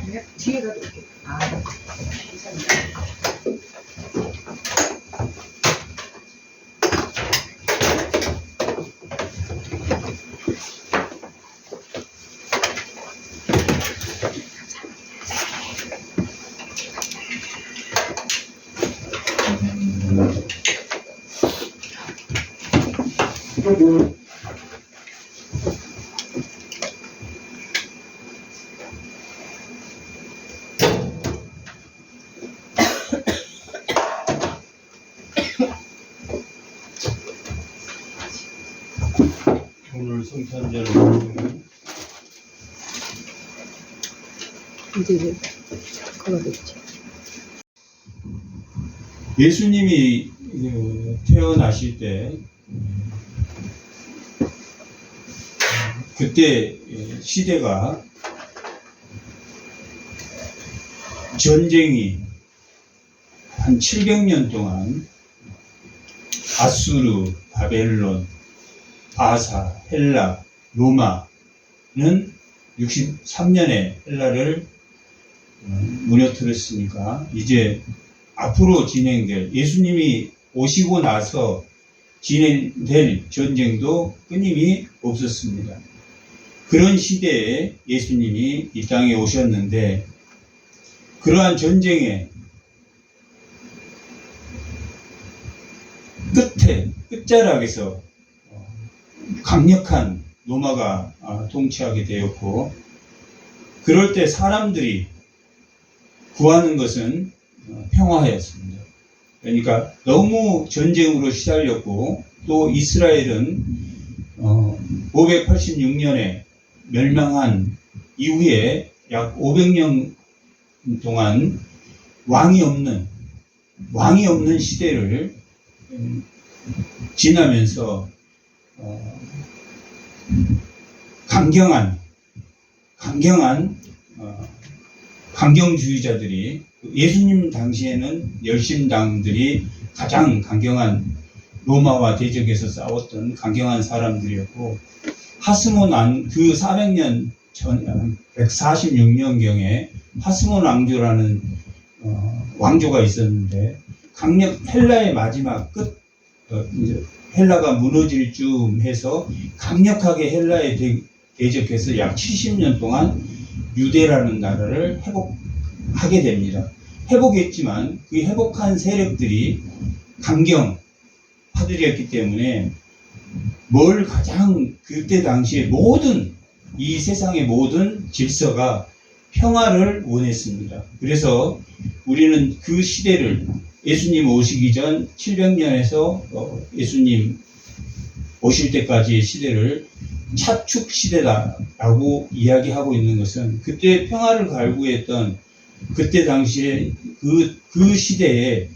내가 뒤에 가도 이렇게. 아, 감사합니다. 오늘 성탄절은 이제 걸어뒀지. 예수님이 태어나실 때 그때 시대가 전쟁이 한 700년 동안 아수르, 바벨론, 바사, 헬라, 로마는 63년에 헬라를 무너뜨렸으니까 이제 앞으로 진행될 예수님이 오시고 나서 진행될 전쟁도 끊임이 없었습니다. 그런 시대에 예수님이 이 땅에 오셨는데 그러한 전쟁의 끝자락에서 강력한 로마가 통치하게 되었고 그럴 때 사람들이 구하는 것은 평화였습니다. 그러니까 너무 전쟁으로 시달렸고 또 이스라엘은 586년에 멸망한 이후에 약 500년 동안 왕이 없는 시대를 지나면서 강경주의자들이 예수님 당시에는 열심당들이 가장 강경한 로마와 대적에서 싸웠던 강경한 사람들이었고 하스몬 그 400년 전 146년경에 하스몬 왕조라는 왕조가 있었는데 헬라의 마지막 이제 헬라가 무너질 쯤 해서 강력하게 헬라에 대적해서 약 70년 동안 유대라는 나라를 회복하게 됩니다. 회복했지만 그 회복한 세력들이 강경파들이었기 때문에 뭘 가장 그때 당시에 이 세상의 모든 질서가 평화를 원했습니다. 그래서 우리는 그 시대를 예수님 오시기 전 700년에서 예수님 오실 때까지의 시대를 차축 시대다라고 이야기하고 있는 것은 그때 평화를 갈구했던 그때 당시에 그 시대에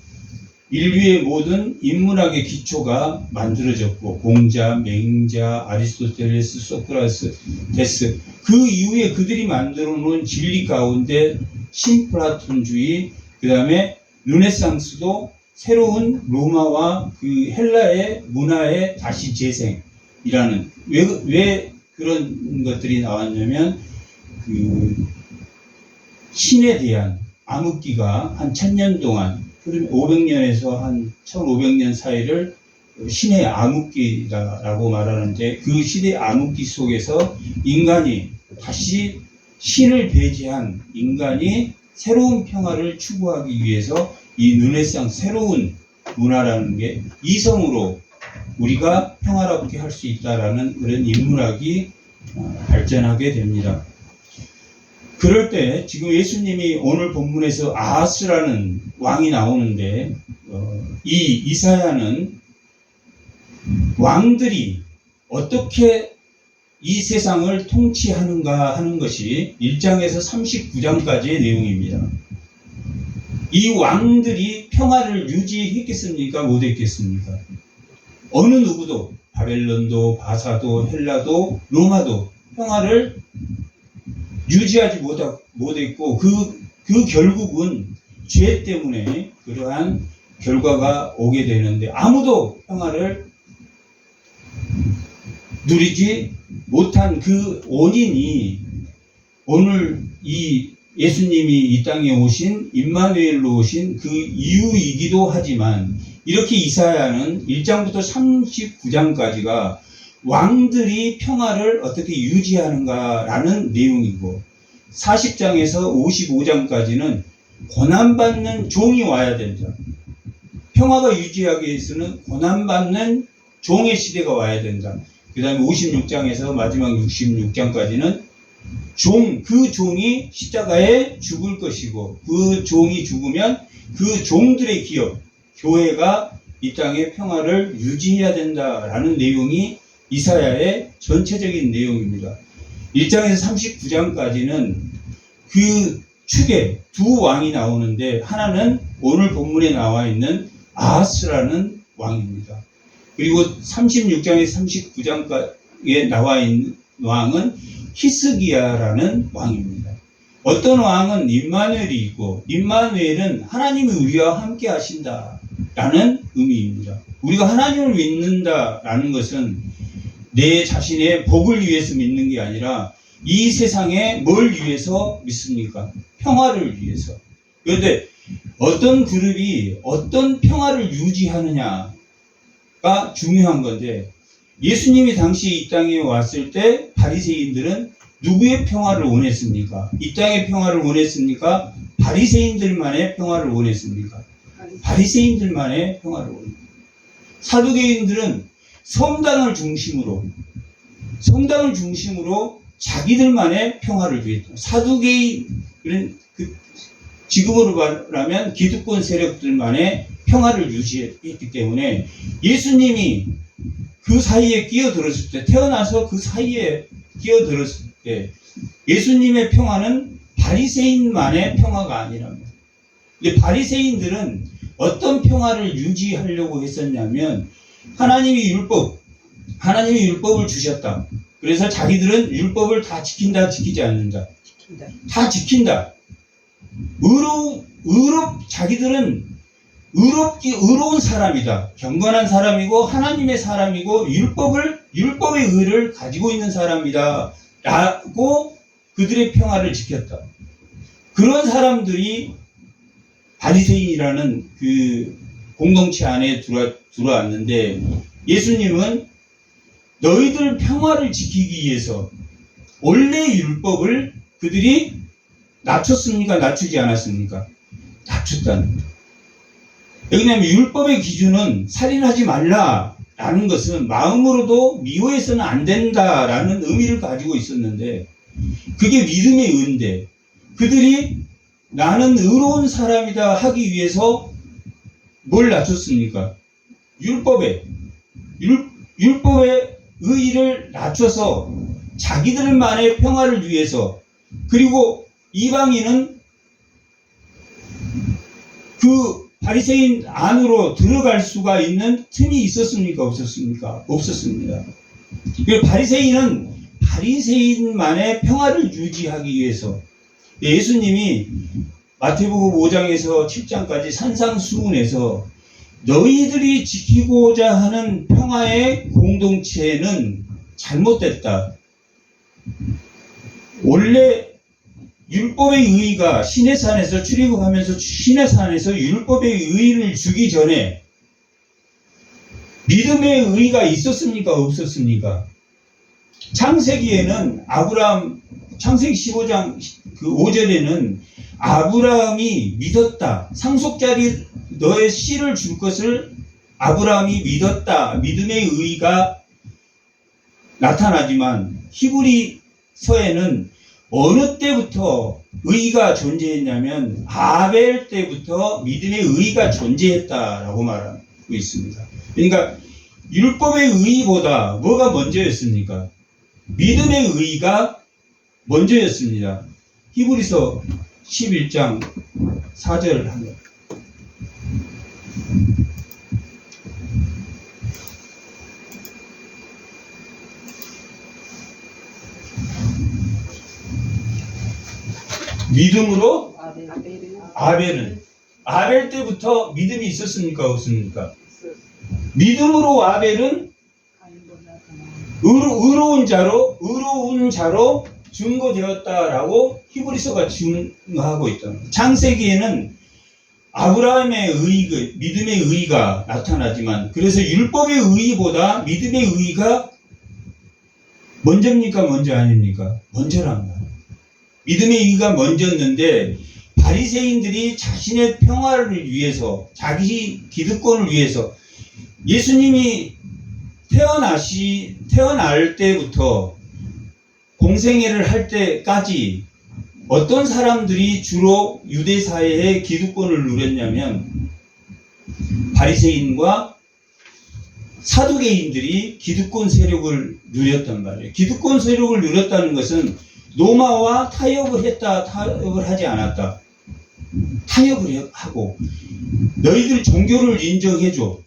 인류의 모든 인문학의 기초가 만들어졌고 공자, 맹자, 아리스토텔레스, 소크라테스 그 이후에 그들이 만들어 놓은 진리 가운데 신플라톤주의 그 다음에 르네상스도 새로운 로마와 그 헬라의 문화의 다시 재생이라는 왜 그런 것들이 나왔냐면 그 신에 대한 암흑기가 한 1000년 동안 500년에서 한 1500년 사이를 신의 암흑기라고 말하는데 그 시대의 암흑기 속에서 인간이 다시 신을 배제한 인간이 새로운 평화를 추구하기 위해서 이 르네상스 새로운 문화라는 게 이성으로 우리가 평화롭게 할 수 있다라는 그런 인문학이 발전하게 됩니다. 그럴 때 지금 예수님이 오늘 본문에서 아하스라는 왕이 나오는데 이 이사야는 왕들이 어떻게 이 세상을 통치하는가 하는 것이 1장에서 39장까지의 내용입니다. 이 왕들이 평화를 유지했겠습니까? 못했겠습니까? 어느 누구도 바벨론도 바사도 헬라도 로마도 평화를 유지하지 못했고 그 결국은 죄 때문에 그러한 결과가 오게 되는데 아무도 평화를 누리지 못한 그 원인이 오늘 이 예수님이 이 땅에 오신 임마누엘로 오신 그 이유이기도 하지만 이렇게 이사야는 1장부터 39장까지가 왕들이 평화를 어떻게 유지하는가라는 내용이고 40장에서 55장까지는 고난받는 종이 와야 된다. 평화가 유지하기 위해서는 고난받는 종의 시대가 와야 된다. 그 다음에 56장에서 마지막 66장까지는 그 종이 십자가에 죽을 것이고 그 종이 죽으면 그 종들의 기업, 교회가 이 땅의 평화를 유지해야 된다라는 내용이 이사야의 전체적인 내용입니다. 1장에서 39장까지는 그 축에 두 왕이 나오는데 하나는 오늘 본문에 나와 있는 아하스라는 왕입니다. 그리고 36장에서 39장에 나와 있는 왕은 히스기야라는 왕입니다. 어떤 왕은 임마누엘이 있고 임마누엘은 하나님이 우리와 함께 하신다라는 의미입니다. 우리가 하나님을 믿는다라는 것은 내 자신의 복을 위해서 믿는 게 아니라 이 세상에 뭘 위해서 믿습니까? 평화를 위해서. 그런데 어떤 그룹이 어떤 평화를 유지하느냐가 중요한 건데 예수님이 당시 이 땅에 왔을 때 바리새인들은 누구의 평화를 원했습니까? 이 땅의 평화를 원했습니까? 바리새인들만의 평화를 원했습니까? 바리새인들만의 평화를 원했습니다. 사두개인들은 성당을 중심으로 자기들만의 평화를 위했다. 사두개인은 지금으로 말하면 기득권 세력들만의 평화를 유지했기 때문에 예수님이 그 사이에 끼어들었을 때, 태어나서 그 사이에 끼어들었을 때 예수님의 평화는 바리새인만의 평화가 아니랍니다. 근데 바리새인들은 어떤 평화를 유지하려고 했었냐면 하나님이 율법을 주셨다. 그래서 자기들은 율법을 다 지킨다, 지키지 않는다. 다 지킨다. 자기들은 의로운 사람이다. 경건한 사람이고 하나님의 사람이고 율법의 의를 가지고 있는 사람이다. 라고 그들의 평화를 지켰다. 그런 사람들이 바리새인이라는 그 공동체 안에 들어왔는데 예수님은 너희들 평화를 지키기 위해서 원래 율법을 그들이 낮췄습니까? 낮추지 않았습니까? 낮췄다는 거예요. 왜냐하면 율법의 기준은 살인하지 말라라는 것은 마음으로도 미워해서는 안 된다라는 의미를 가지고 있었는데 그게 믿음의 의인데 그들이 나는 의로운 사람이다 하기 위해서 뭘 낮췄습니까? 율법의 의의를 낮춰서 자기들만의 평화를 위해서 그리고 이방인은 그 바리새인 안으로 들어갈 수가 있는 틈이 있었습니까? 없었습니까? 없었습니다. 바리새인은 바리새인만의 평화를 유지하기 위해서 예수님이 마태복음 5장에서 7장까지 산상수훈에서 너희들이 지키고자 하는 평화의 공동체는 잘못됐다. 원래 율법의 의의가 시내산에서 출애굽하면서 시내산에서 율법의 의의를 주기 전에 믿음의 의의가 있었습니까? 없었습니까? 창세기에는 창세기 15장 그 5절에는 아브라함이 믿었다. 상속자리 너의 씨를 줄 것을 아브라함이 믿었다. 믿음의 의의가 나타나지만 히브리서에는 어느 때부터 의의가 존재했냐면 아벨 때부터 믿음의 의의가 존재했다라고 말하고 있습니다. 그러니까 율법의 의의보다 뭐가 먼저였습니까? 믿음의 의의가 먼저였습니다. 히브리서 11장 4절 합니다. 믿음으로 아벨 때부터 믿음이 있었습니까? 없습니까? 믿음으로 아벨은 의로운 자로 증거되었다라고 히브리서가 증거하고 있다. 창세기에는 아브라함의 믿음의 의의가 나타나지만, 그래서 율법의 의의보다 믿음의 의의가 먼저입니까? 먼저 아닙니까? 먼저란 말이에요. 믿음의 의의가 먼저였는데, 바리새인들이 자신의 평화를 위해서, 자기 기득권을 위해서, 예수님이 태어날 때부터 공생애를 할 때까지 어떤 사람들이 주로 유대 사회의 기득권을 누렸냐면 바리새인과 사두개인들이 기득권 세력을 누렸단 말이에요. 기득권 세력을 누렸다는 것은 로마와 타협을 했다, 타협을 하지 않았다. 타협을 하고 너희들 종교를 인정해줘.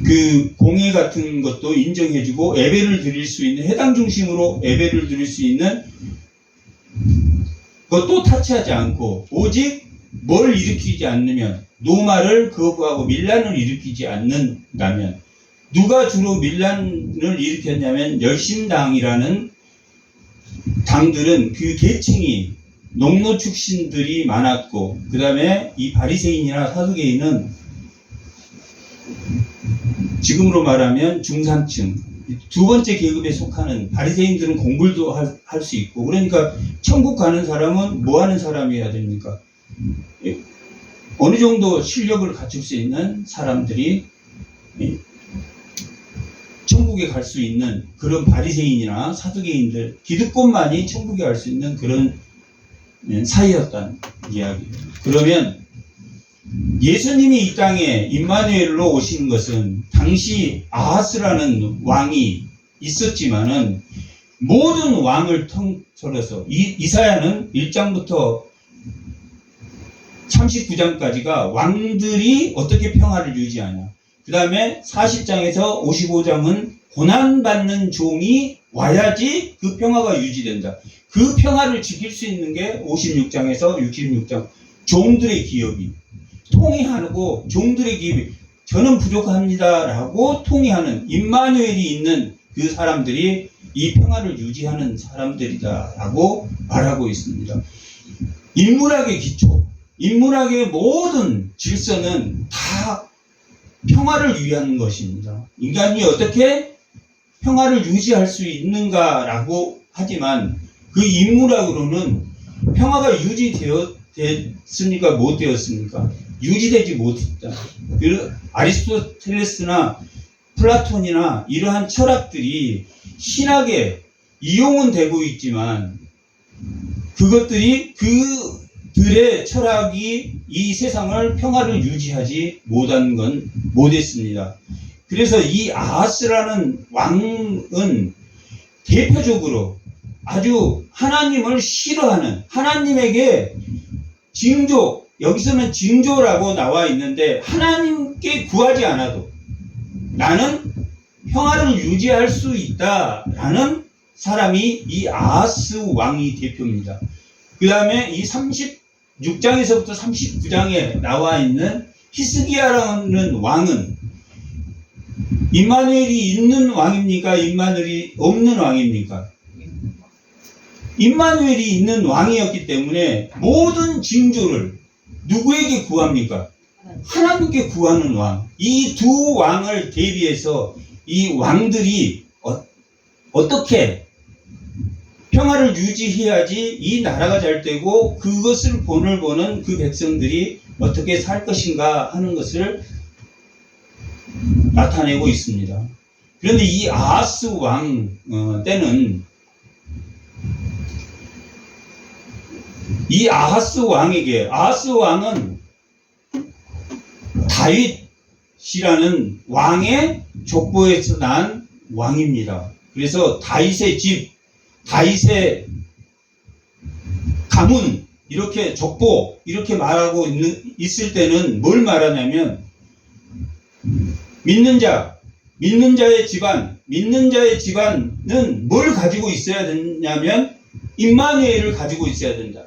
그 공예 같은 것도 인정해주고 예배를 드릴 수 있는, 해당 중심으로 예배를 드릴 수 있는 그것도 타치하지 않고, 오직 뭘 일으키지 않으면, 노마를 거부하고 밀란을 일으키지 않는다면, 누가 주로 밀란을 일으켰냐면 열심당이라는 당들은 그 계층이 농노 출신들이 많았고, 그 다음에 이 바리새인이나 사두개인은 지금으로 말하면 중산층, 두 번째 계급에 속하는, 바리새인들은 공부도 할 수 있고, 그러니까 천국 가는 사람은 뭐 하는 사람이어야 됩니까? 어느 정도 실력을 갖출 수 있는 사람들이 천국에 갈 수 있는 그런 바리새인이나 사두개인들, 기득권만이 천국에 갈 수 있는 그런 사이였다는 이야기입니다. 그러면 예수님이 이 땅에 임마누엘로 오신 것은 당시 아하스라는 왕이 있었지만은 모든 왕을 통틀어서 이사야는 1장부터 39장까지가 왕들이 어떻게 평화를 유지하냐. 그 다음에 40장에서 55장은 고난받는 종이 와야지 그 평화가 유지된다. 그 평화를 지킬 수 있는 게 56장에서 66장 종들의 기업이 통의하고, 종들의 기업이 저는 부족합니다라고 통의하는 임마누엘이 있는 그 사람들이 이 평화를 유지하는 사람들이다라고 말하고 있습니다. 인문학의 기초, 인문학의 모든 질서는 다 평화를 위한 것입니다. 인간이 어떻게 평화를 유지할 수 있는가라고 하지만 그 인문학으로는 평화가 유지되었습니까? 못 되었습니까? 유지되지 못했다. 아리스토텔레스나 플라톤이나 이러한 철학들이 신학에 이용은 되고 있지만 그것들이 그들의 철학이 이 세상을 평화를 유지하지 못했습니다. 그래서 이 아하스라는 왕은 대표적으로 아주 하나님을 싫어하는, 하나님에게 징조, 여기서는 징조라고 나와 있는데 하나님께 구하지 않아도 나는 평화를 유지할 수 있다라는 사람이 이 아하스 왕이 대표입니다. 그 다음에 이 36장에서부터 39장에 나와 있는 히스기야라는 왕은 임마누엘이 있는 왕입니까? 임마누엘이 없는 왕입니까? 임마누엘이 있는 왕이었기 때문에 모든 징조를 누구에게 구합니까? 하나님께 구하는 왕. 이 두 왕을 대비해서 이 왕들이 어떻게 평화를 유지해야지 이 나라가 잘 되고 그것을 본을 보는 그 백성들이 어떻게 살 것인가 하는 것을 나타내고 있습니다. 그런데 이 아하스 왕 때는 이 아하스 왕은 다윗이라는 왕의 족보에서 난 왕입니다. 그래서 다윗의 집, 다윗의 가문, 이렇게 족보, 이렇게 말하고 있을 때는 뭘 말하냐면 믿는 자의 집안, 믿는 자의 집안은 뭘 가지고 있어야 되냐면 임마누엘을 가지고 있어야 된다.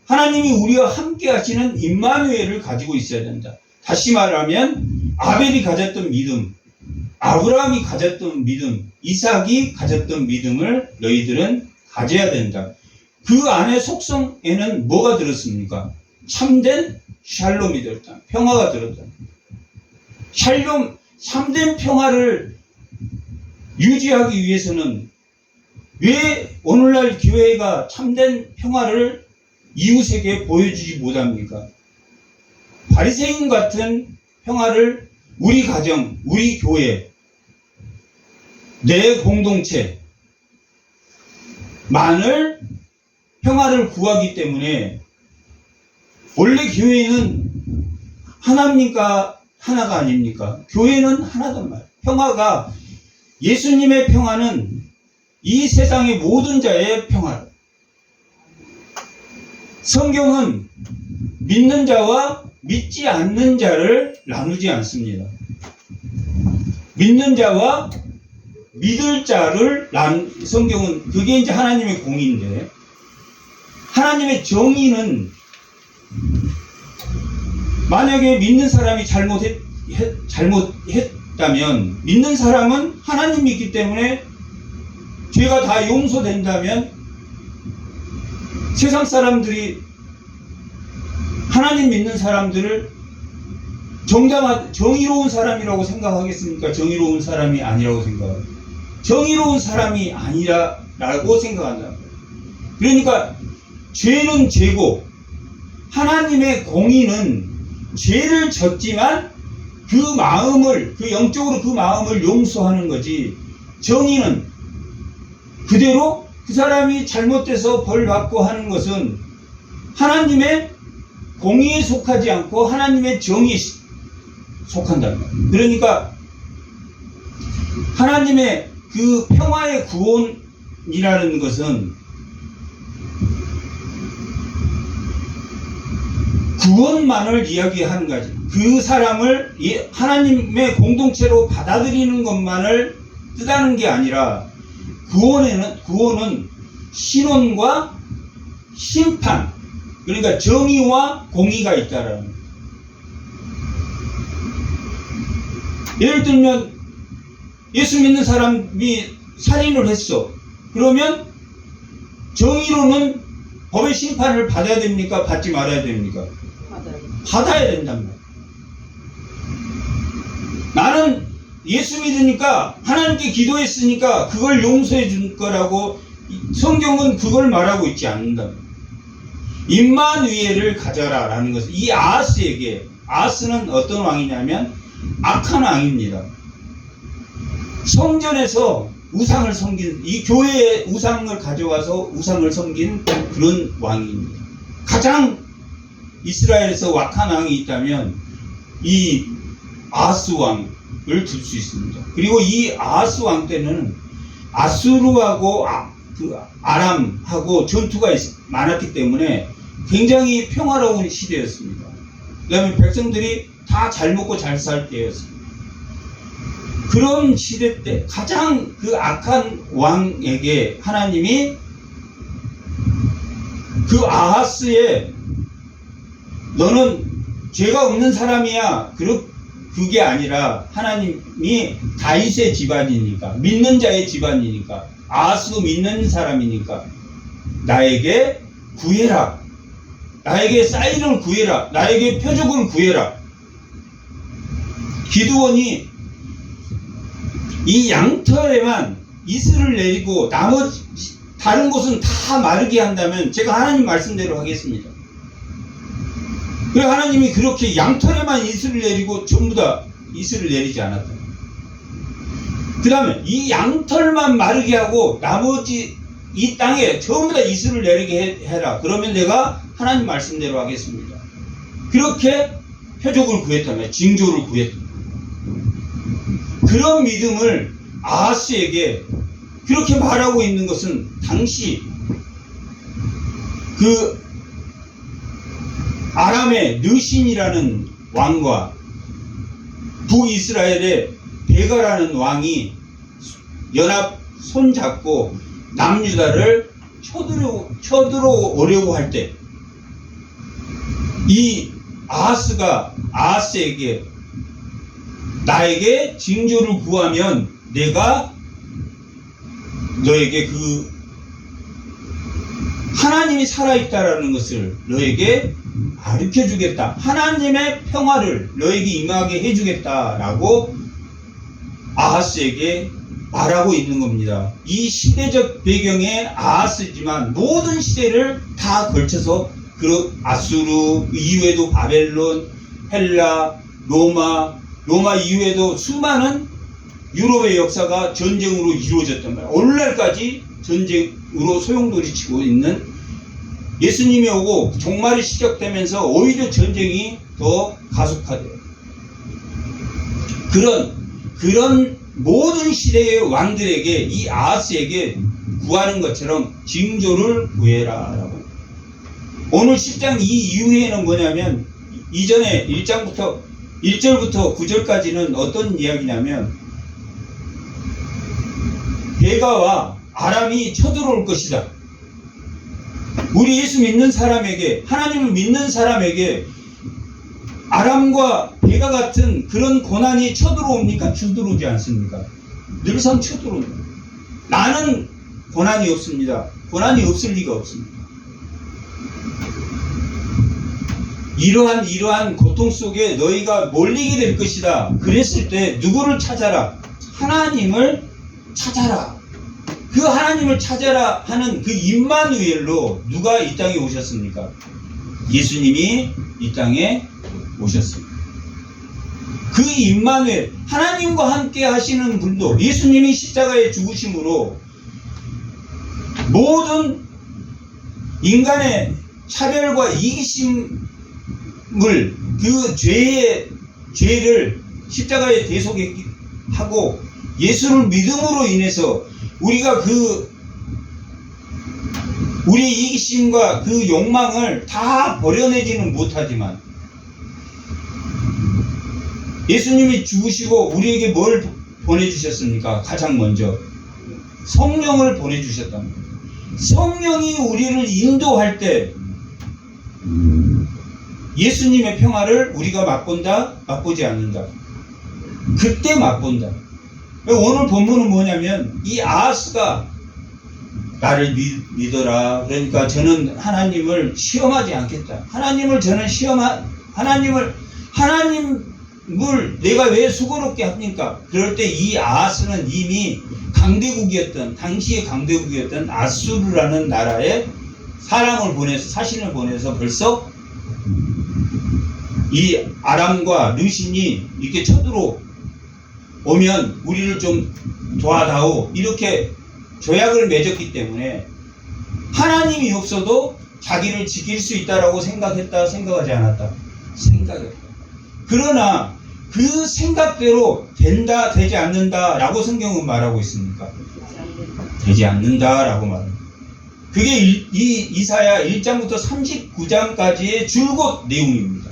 하나님이 우리와 함께 하시는 임마누엘을 가지고 있어야 된다. 다시 말하면 아벨이 가졌던 믿음, 아브라함이 가졌던 믿음, 이삭이 가졌던 믿음을 너희들은 가져야 된다. 그 안에 속성에는 뭐가 들었습니까? 참된 샬롬이 들었다. 평화가 들었다. 샬롬, 참된 평화를 유지하기 위해서는 왜 오늘날 교회가 참된 평화를 이웃에게 보여주지 못합니까? 바리새인 같은 평화를 우리 가정, 우리 교회, 내 공동체만을 평화를 구하기 때문에 원래 교회는 하나입니까? 하나가 아닙니까? 교회는 하나단 말이에요. 평화가 예수님의 평화는 이 세상의 모든 자의 평화. 성경은 믿는 자와 믿지 않는 자를 나누지 않습니다. 믿는 자와 믿을 자를 성경은 그게 이제 하나님의 공의인데, 하나님의 정의는 만약에 믿는 사람이 잘못했다면, 믿는 사람은 하나님이 있기 때문에 죄가 다 용서된다면 세상 사람들이 하나님 믿는 사람들을 정의로운 사람이라고 생각하겠습니까? 정의로운 사람이 아니라고 생각합니다. 정의로운 사람이 아니라고 생각한다. 그러니까 죄는 죄고 하나님의 공의는 죄를 졌지만 그 마음을, 그 영적으로 그 마음을 용서하는 거지, 정의는 그대로 그 사람이 잘못돼서 벌 받고 하는 것은 하나님의 공의에 속하지 않고 하나님의 정의에 속한다. 그러니까 하나님의 그 평화의 구원이라는 것은 구원만을 이야기하는 거지. 그 사람을 하나님의 공동체로 받아들이는 것만을 뜻하는 게 아니라, 구원은 신원과 심판, 그러니까 정의와 공의가 있다라는 거예요. 예를 들면 예수 믿는 사람이 살인을 했어. 그러면 정의로는 법의 심판을 받아야 됩니까? 받지 말아야 됩니까? 받아야 된단 말이야. 나는 예수 믿으니까, 하나님께 기도했으니까 그걸 용서해 줄 거라고 성경은 그걸 말하고 있지 않는다. 임마누엘을 가져라 라는 것은 이 아하스에게, 아하스는 어떤 왕이냐면 악한 왕입니다. 성전에서 우상을 섬긴, 이 교회에 우상을 가져와서 우상을 섬긴 그런 왕입니다. 가장 이스라엘에서 악한 왕이 있다면 이 아하스 왕을 들 수 있습니다. 그리고 이 아하스 왕 때는 아수르하고 아람하고 전투가 많았기 때문에 굉장히 평화로운 시대였습니다. 그 다음에 백성들이 다 잘 먹고 잘 살 때였습니다. 그런 시대 때 가장 그 악한 왕에게 하나님이 그 아하스에 너는 죄가 없는 사람이야, 그게 아니라 하나님이 다윗의 집안이니까, 믿는 자의 집안이니까, 아하스도 믿는 사람이니까 나에게 구해라, 나에게 쌀을 구해라, 나에게 표적을 구해라. 기드온이 이 양털에만 이슬을 내리고 나머지 다른 곳은 다 마르게 한다면 제가 하나님 말씀대로 하겠습니다. 그래, 하나님이 그렇게 양털에만 이슬을 내리고 전부 다 이슬을 내리지 않았다. 그 다음에 이 양털만 마르게 하고 나머지 이 땅에 전부 다 이슬을 내리게 해라. 그러면 내가 하나님 말씀대로 하겠습니다. 그렇게 표적을 구했다며, 징조를 구했다. 그런 믿음을 아하스에게 그렇게 말하고 있는 것은 당시 그 아람의 느신이라는 왕과 북이스라엘의 베가라는 왕이 연합 손잡고 남유다를 쳐들어오려고 할 때 이 아하스가 아하스에게 나에게 징조를 구하면 내가 너에게 그 하나님이 살아있다라는 것을 너에게 가르쳐 주겠다. 하나님의 평화를 너에게 임하게 해주겠다라고 아하스에게 말하고 있는 겁니다. 이 시대적 배경에 아하스지만 모든 시대를 다 걸쳐서 아수르 이후에도 바벨론, 헬라, 로마 이후에도 수많은 유럽의 역사가 전쟁으로 이루어졌단 말이에요. 오늘날까지 전쟁으로 소용돌이치고 있는, 예수님이 오고 종말이 시작되면서 오히려 전쟁이 더 가속화돼요. 그런 모든 시대의 왕들에게, 이 아하스에게 구하는 것처럼 징조를 구해라 라고. 오늘 10장 이 이후에는 뭐냐면, 이전에 1절부터 9절까지는 어떤 이야기냐면, 베가와 아람이 쳐들어올 것이다. 우리 예수 믿는 사람에게, 하나님을 믿는 사람에게 아람과 베가 같은 그런 고난이 쳐들어옵니까? 쳐들어오지 않습니까? 늘상 쳐들어옵니다. 나는 고난이 없습니다. 고난이 없을 리가 없습니다. 이러한 고통 속에 너희가 몰리게 될 것이다. 그랬을 때 누구를 찾아라? 하나님을 찾아라. 그 하나님을 찾아라 하는 그 임마누엘로 누가 이 땅에 오셨습니까? 예수님이 이 땅에 오셨습니다. 그 임마누엘, 하나님과 함께 하시는 분도, 예수님이 십자가에 죽으심으로 모든 인간의 차별과 이기심을, 그 죄를 십자가에 대속하고 예수를 믿음으로 인해서 우리가 우리의 이기심과 그 욕망을 다 버려내지는 못하지만, 예수님이 죽으시고 우리에게 뭘 보내주셨습니까? 가장 먼저 성령을 보내주셨답니다. 성령이 우리를 인도할 때 예수님의 평화를 우리가 맛본다? 맛보지 않는다? 그때 맛본다. 오늘 본문은 뭐냐면, 이 아하스가 나를 믿어라. 그러니까 저는 하나님을 시험하지 않겠다. 하나님을 내가 왜 수고롭게 합니까? 그럴 때 이 아하스는 이미 당시의 강대국이었던 아수르라는 나라에 사신을 보내서 벌써 이 아람과 르신이 이렇게 쳐들어오면 우리를 좀 도와다오, 이렇게 조약을 맺었기 때문에 하나님이 없어도 자기를 지킬 수 있다라고 생각했다, 생각하지 않았다? 생각했다. 그러나 그 생각대로 된다, 되지 않는다 라고 성경은 말하고 있습니까? 되지 않는다 라고 말합니다. 그게 이사야 1장부터 39장까지의 줄곧 내용입니다.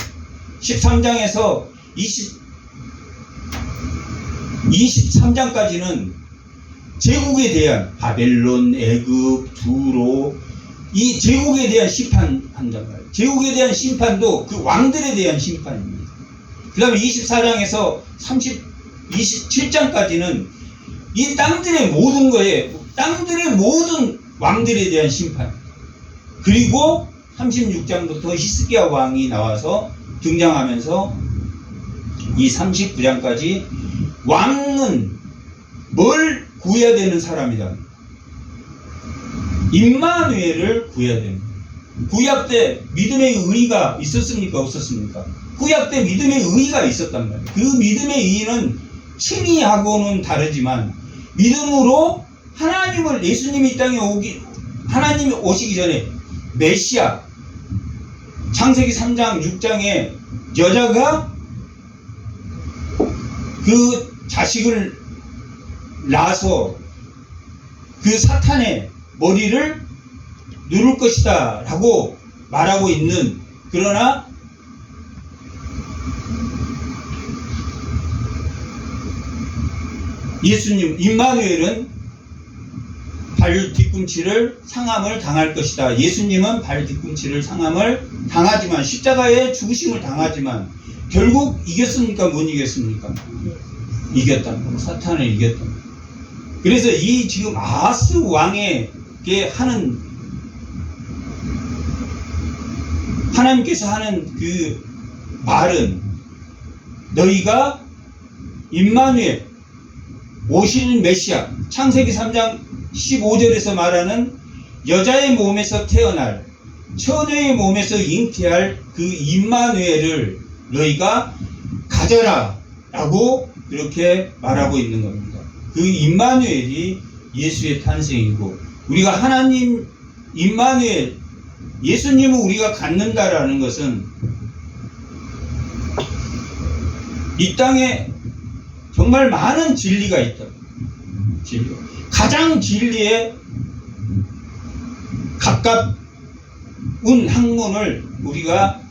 13장에서 23장까지는 제국에 대한, 바벨론, 애굽, 두로, 이 제국에 대한 심판한단 말이에요. 제국에 대한 심판도 그 왕들에 대한 심판입니다. 그 다음에 24장에서 27장까지는 이 땅들의 모든 왕들에 대한 심판. 그리고 36장부터 히스기야 왕이 나와서 등장하면서 이 39장까지 왕은 뭘 구해야 되는 사람이다? 임마누엘을 구해야 됩니다. 구약 때 믿음의 의의가 있었습니까? 없었습니까? 구약 때 믿음의 의의가 있었단 말이에요. 그 믿음의 의의는 칭의하고는 다르지만, 믿음으로 하나님을, 예수님이 이 땅에 하나님이 오시기 전에 메시아, 창세기 3장 6장에 여자가 그 자식을 낳아서 그 사탄의 머리를 누를 것이다 라고 말하고 있는, 그러나 예수님, 임마누엘은 발 뒤꿈치를 상함을 당할 것이다. 예수님은 발 뒤꿈치를 상함을 당하지만, 십자가에 죽으심을 당하지만 결국 이겼습니까? 못 이겼습니까? 이겼단 말이에요. 사탄을 이겼단 말이에요. 그래서 이 지금 아하스 왕에게 하는 하나님께서 하는 그 말은 너희가 임마누엘 오시는 메시아, 창세기 3장 15절에서 말하는 여자의 몸에서 태어날 처녀의 몸에서 잉태할 그 임마누엘을 너희가 가져라 라고 그렇게 말하고 있는 겁니다. 그 임마누엘이 예수의 탄생이고, 우리가 하나님 임마누엘 예수님을 우리가 갖는다라는 것은 이 땅에 정말 많은 진리가 있다. 가장 진리에 가까운 학문을 우리가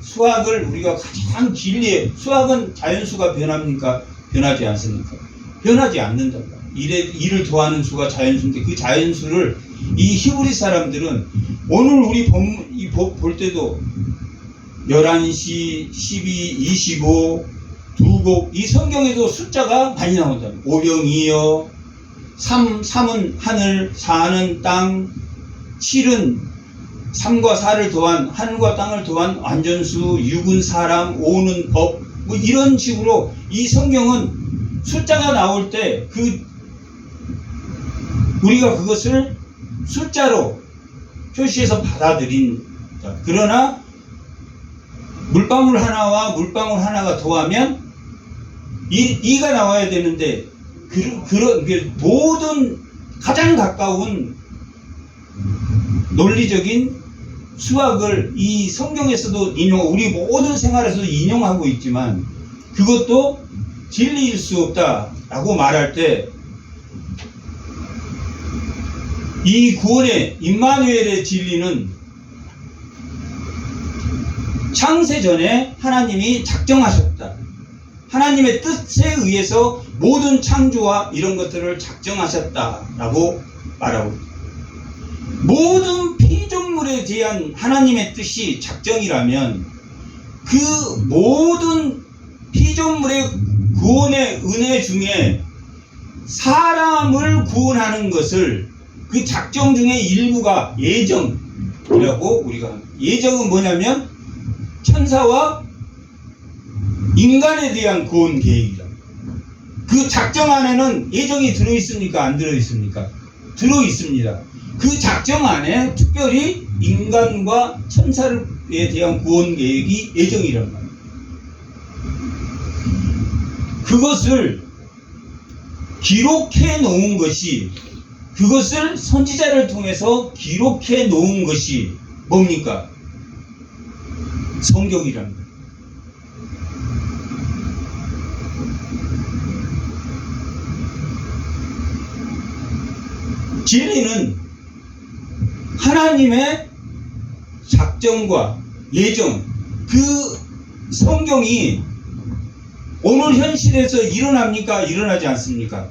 수학을 우리가 가장 진리에, 수학은 자연수가 변합니까? 변하지 않습니까? 변하지 않는다. 일을 더하는 수가 자연수인데 그 자연수를 이 히브리 사람들은 오늘 우리 볼 때도 11시, 12, 25, 두곡, 이 성경에도 숫자가 많이 나온다. 오병이어, 3은 하늘, 4는 땅, 7은 3과 4를 더한 하늘과 땅을 더한 완전수, 6은 사람, 5는 법, 뭐 이런 식으로 이 성경은 숫자가 나올 때 우리가 그것을 숫자로 표시해서 받아들인. 그러나 물방울 하나와 물방울 하나가 더하면 2가 나와야 되는데 그런 모든 가장 가까운 논리적인 수학을 이 성경에서도 우리 모든 생활에서도 인용하고 있지만 그것도 진리일 수 없다라고 말할 때 이 구원의 임마누엘의 진리는 창세 전에 하나님이 작정하셨다. 하나님의 뜻에 의해서 모든 창조와 이런 것들을 작정하셨다라고 말하고 있다. 모든 피조물에 대한 하나님의 뜻이 작정이라면 그 모든 피조물의 구원의 은혜 중에 사람을 구원하는 것을 그 작정 중에 일부가 예정이라고 우리가 합니다. 예정은 뭐냐면 천사와 인간에 대한 구원 계획이다. 그 작정 안에는 예정이 들어있습니까? 안 들어있습니까? 들어있습니다. 그 작정 안에 특별히 인간과 천사에 대한 구원 계획이 예정이란 말이에요. 그것을 기록해 놓은 것이, 그것을 선지자를 통해서 기록해 놓은 것이 뭡니까? 성경이란 거예요. 진리는 하나님의 작정과 예정, 그 성경이 오늘 현실에서 일어납니까? 일어나지 않습니까?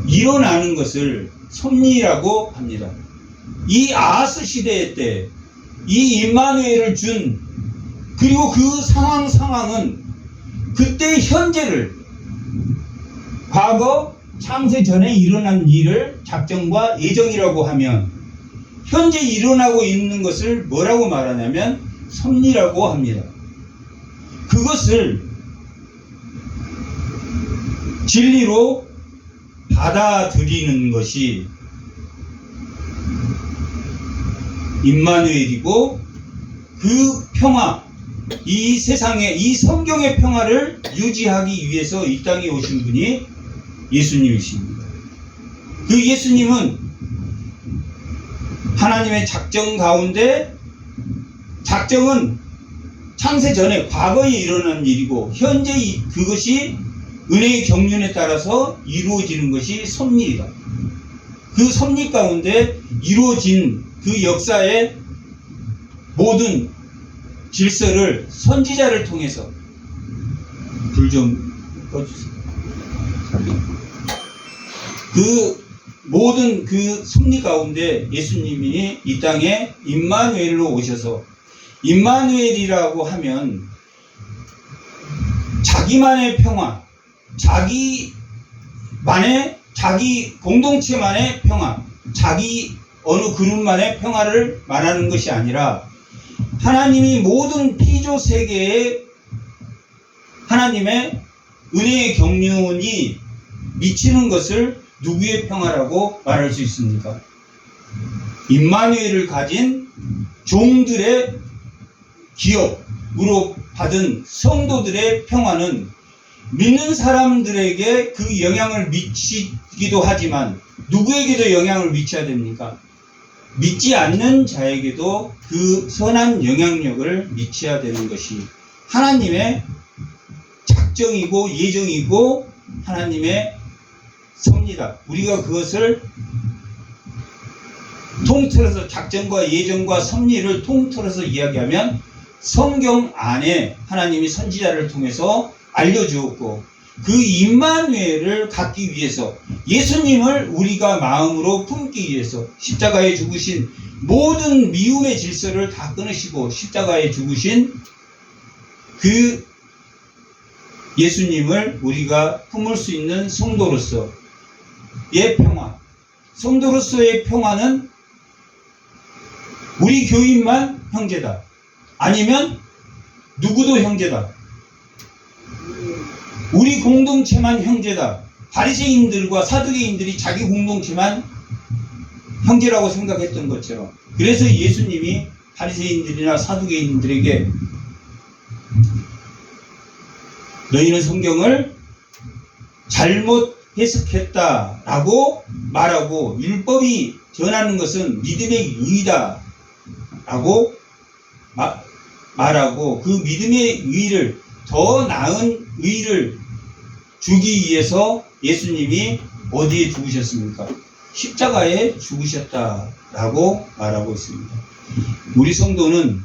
일어나는 것을 섭리라고 합니다. 이 아하스 시대 때 이 임마누엘을 준, 그리고 그 상황은 그때 현재를, 과거 창세 전에 일어난 일을 작정과 예정이라고 하면 현재 일어나고 있는 것을 뭐라고 말하냐면 섭리라고 합니다. 그것을 진리로 받아들이는 것이 임마누엘이고, 그 평화, 이 세상의, 이 성경의 평화를 유지하기 위해서 이 땅에 오신 분이 예수님이십니다. 그 예수님은 하나님의 작정 가운데, 작정은 창세 전에 과거에 일어난 일이고 현재 그것이 은혜의 경륜에 따라서 이루어지는 것이 섭리이다. 그 섭리 가운데 이루어진 그 역사의 모든 질서를 선지자를 통해서, 불 좀 꺼주세요. 그 모든 그 섭리 가운데 예수님이 이 땅에 임마누엘로 오셔서, 임마누엘이라고 하면 자기만의 평화, 자기 공동체만의 평화, 자기 어느 그룹만의 평화를 말하는 것이 아니라 하나님이 모든 피조 세계에 하나님의 은혜의 경륜이 미치는 것을 누구의 평화라고 말할 수 있습니까? 임마누엘을 가진 종들의 기업으로 받은 성도들의 평화는 믿는 사람들에게 그 영향을 미치기도 하지만 누구에게도 영향을 미쳐야 됩니까? 믿지 않는 자에게도 그 선한 영향력을 미쳐야 되는 것이 하나님의 작정이고 예정이고 하나님의 섭니다. 우리가 그것을 통틀어서 작정과 예정과 섭리를 통틀어서 이야기하면 성경 안에 하나님이 선지자를 통해서 알려주었고 그 임마누엘을 갖기 위해서 예수님을 우리가 마음으로 품기 위해서 십자가에 죽으신 모든 미움의 질서를 다 끊으시고 십자가에 죽으신 그 예수님을 우리가 품을 수 있는 성도로서의 평화, 성도로서의 평화는 우리 교인만 형제다. 아니면 누구도 형제다. 우리 공동체만 형제다. 바리새인들과 사두개인들이 자기 공동체만 형제라고 생각했던 것처럼. 그래서 예수님이 바리새인들이나 사두개인들에게 너희는 성경을 잘못 해석했다라고 말하고 율법이 전하는 것은 믿음의 의의다 라고 말하고 그 믿음의 의의를 더 나은 의의를 주기 위해서 예수님이 어디에 죽으셨습니까? 십자가에 죽으셨다라고 말하고 있습니다. 우리 성도는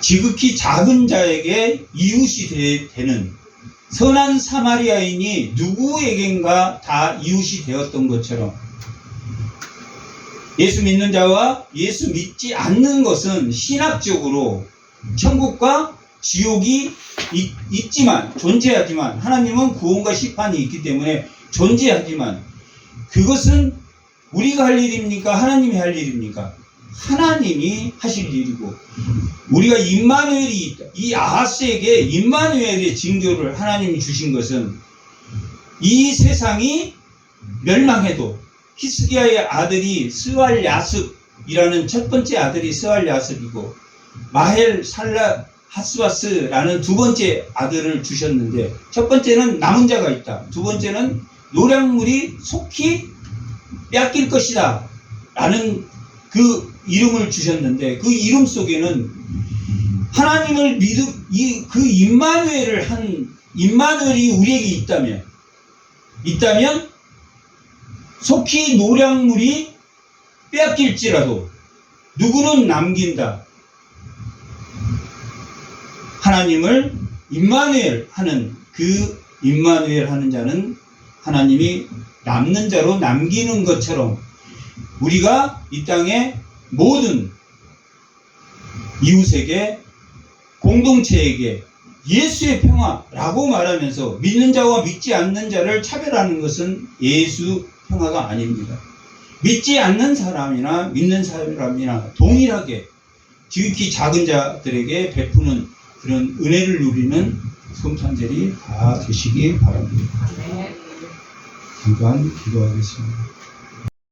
지극히 작은 자에게 이웃이 되는 선한 사마리아인이 누구에겐가 다 이웃이 되었던 것처럼 예수 믿는 자와 예수 믿지 않는 것은 신학적으로 천국과 지옥이 있지만 존재하지만 하나님은 구원과 심판이 있기 때문에 존재하지만 그것은 우리가 할 일입니까? 하나님이 할 일입니까? 하나님이 하실 일이고 우리가 임마누엘이 있다. 이 아하스에게 임마누엘의 징조를 하나님이 주신 것은 이 세상이 멸망해도 히스기야의 아들이 스왈야습이라는 첫 번째 아들이 스왈야습이고 마헬 살라 하스와스라는 두 번째 아들을 주셨는데 첫 번째는 남은 자가 있다. 두 번째는 노량물이 속히 빼앗길 것이다 라는 그 이름을 주셨는데 그 이름 속에는 하나님을 그 임마누엘이 우리에게 있다면 속히 노량물이 빼앗길지라도 누구는 남긴다. 하나님을 임마누엘 하는 그 임마누엘 하는 자는 하나님이 남는 자로 남기는 것처럼 우리가 이 땅의 모든 이웃에게 공동체에게 예수의 평화라고 말하면서 믿는 자와 믿지 않는 자를 차별하는 것은 예수 평화가 아닙니다. 믿지 않는 사람이나 믿는 사람이나 동일하게 지극히 작은 자들에게 베푸는 그런 은혜를 누리는 성탄절이 다 되시기 바랍니다. 잠깐 기도하겠습니다.